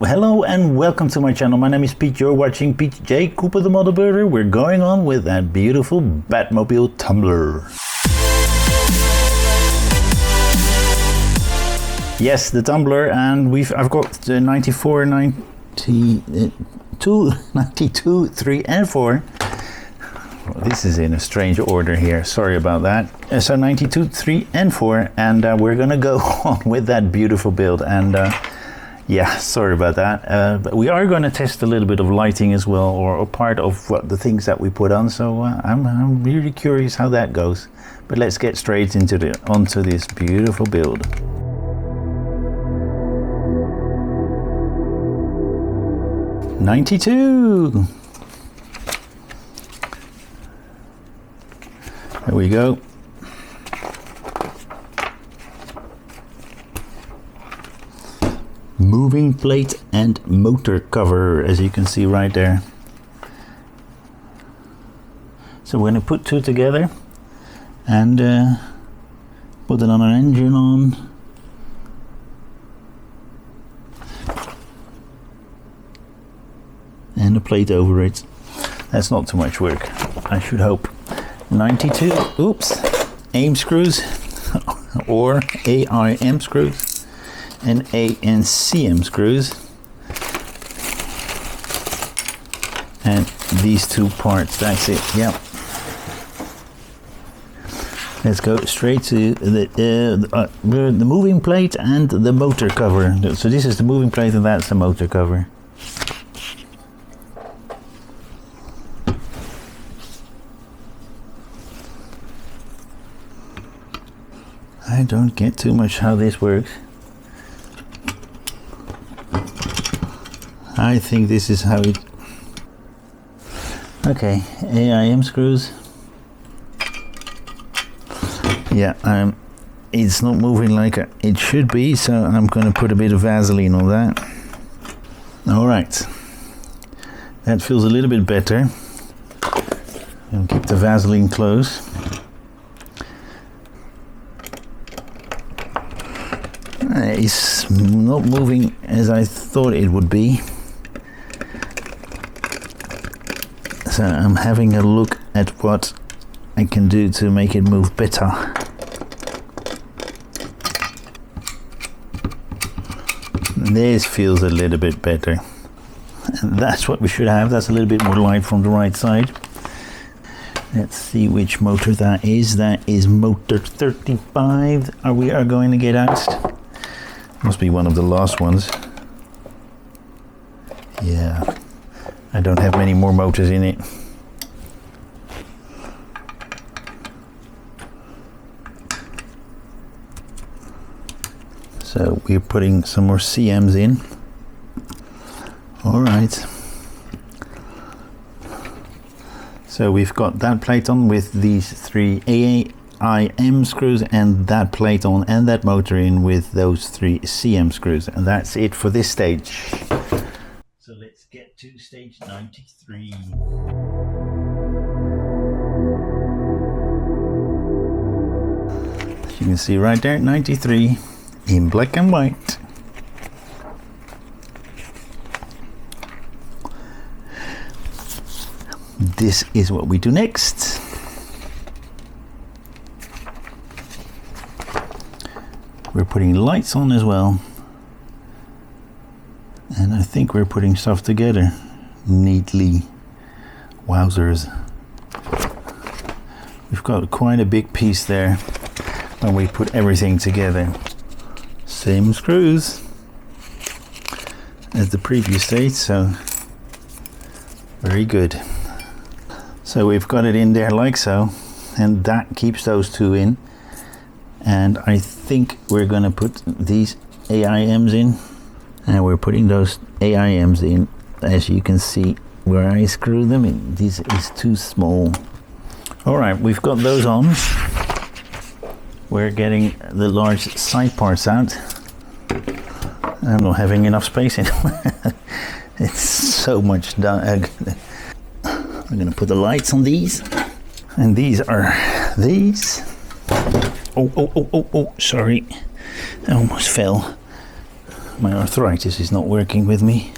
Hello and welcome to my channel. My name is Pete. You're watching Pete J. Cooper the Model Builder. We're going on with that beautiful Batmobile Tumbler. Yes, the Tumbler, and I've got the 94, 92, 92, 3 and 4. This is in a strange order here, sorry about that. So 92, 3 and 4, and we're gonna go on with that beautiful build. And yeah, sorry about that. But we are going to test a little bit of lighting as well, or part of the things that we put on. So I'm really curious how that goes. But let's get straight onto this beautiful build. '92. There we go. Moving plate and motor cover, as you can see right there. So we're going to put two together and put it on an engine on. And a plate over it. That's not too much work, I should hope. 92, oops, AIM screws or AIM screws. And A and CM screws, and these two parts, that's it. Yep. Let's go straight to the moving plate and the motor cover. So this is the moving plate and that's the motor cover. I don't get too much how this works. I think this is how it... Okay, AIM screws. Yeah, it's not moving like it should be, so I'm going to put a bit of Vaseline on that. Alright, that feels a little bit better. I'll keep the Vaseline close. It's not moving as I thought it would be. So I'm having a look at what I can do to make it move better. This feels a little bit better. And that's what we should have. That's a little bit more light from the right side. Let's see which motor that is. That is motor 35. We are going to get out. Must be one of the last ones. Yeah. I don't have many more motors in it. So we're putting some more CMs in. All right. So we've got that plate on with these three AIM screws and that plate on and that motor in with those three CM screws. And that's it for this stage. So let's get to stage 93. As you can see right there, 93 in black and white. This is what we do next. We're putting lights on as well. And I think we're putting stuff together neatly. Wowzers. We've got quite a big piece there when we put everything together. Same screws as the previous stage, so very good. So we've got it in there like so, and that keeps those two in. And I think we're going to put these AIMs in. And we're putting those AIMs in, as you can see where I screw them in. This is too small. Alright, we've got those on. We're getting the large side parts out. I'm not having enough space in it. It's so much done. I'm going to put the lights on these. And these are these. Oh, sorry. I almost fell. My arthritis is not working with me.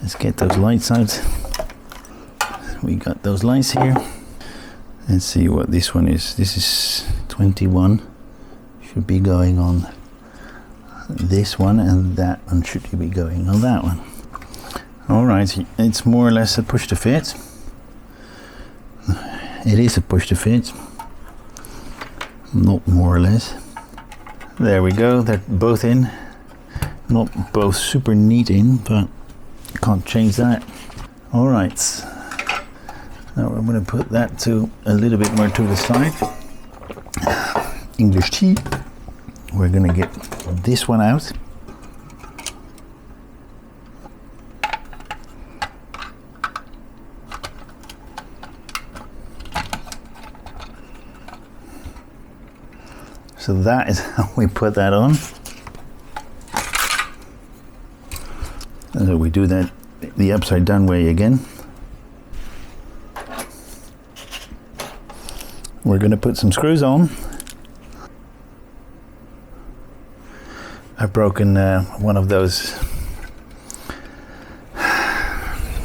Let's get those lights out. We got those lights here. Let's see what this one is. This is 21. Should be going on this one, and that one should be going on that one. Alright, it's more or less a push to fit. It is a push to fit. Not more or less. There we go, they're both in. Not both super neat in, but can't change that. Alright. Now I'm going to put that to a little bit more to the side. English tea. We're going to get this one out. So that is how we put that on. And so we do that the upside down way again. We're going to put some screws on. I've broken one of those. How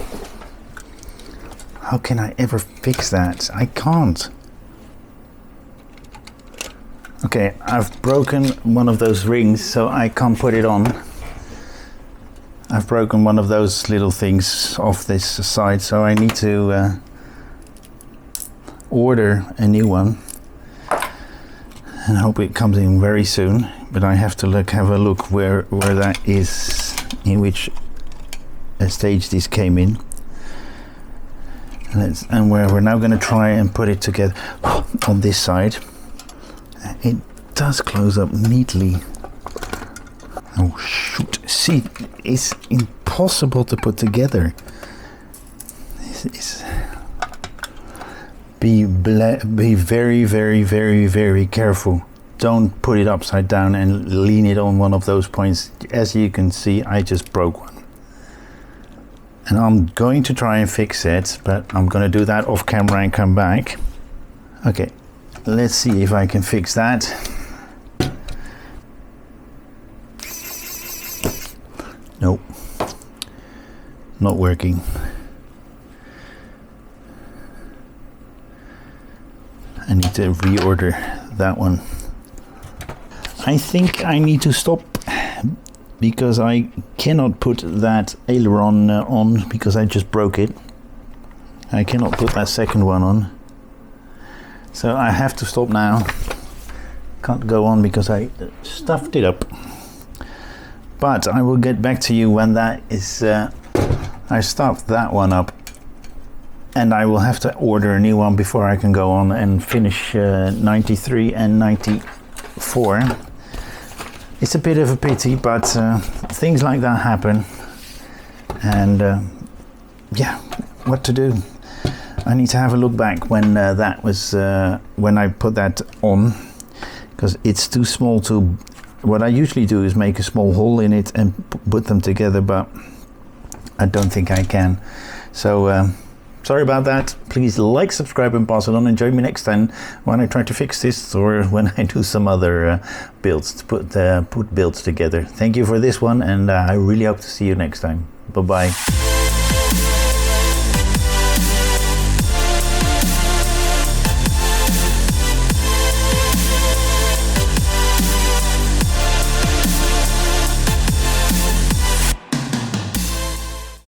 can I ever fix that? I can't. Okay, I've broken one of those rings, so I can't put it on. I've broken one of those little things off this side, so I need to order a new one and hope it comes in very soon. But I have to have a look where that is, in which stage this came in, and where we're now going to try and put it together on this side. It does close up neatly. Oh shoot, see, it's impossible to put together. This is... Be very, very, very, very careful. Don't put it upside down and lean it on one of those points. As you can see, I just broke one. And I'm going to try and fix it, but I'm going to do that off camera and come back. Okay, let's see if I can fix that. Nope, not working. I need to reorder that one. I think I need to stop because I cannot put that aileron on because I just broke it. I cannot put that second one on. So I have to stop now. Can't go on because I stuffed it up. But I will get back to you when that is... I stuffed that one up. And I will have to order a new one before I can go on and finish 93 and 94. It's a bit of a pity, but things like that happen. And yeah, what to do? I need to have a look back when that was when I put that on, because it's too small to... What I usually do is make a small hole in it and put them together, but I don't think I can. So sorry about that. Please like, subscribe and pass it on, and join me next time when I try to fix this, or when I do some other builds to put builds together. Thank you for this one, and I really hope to see you next time. Bye bye.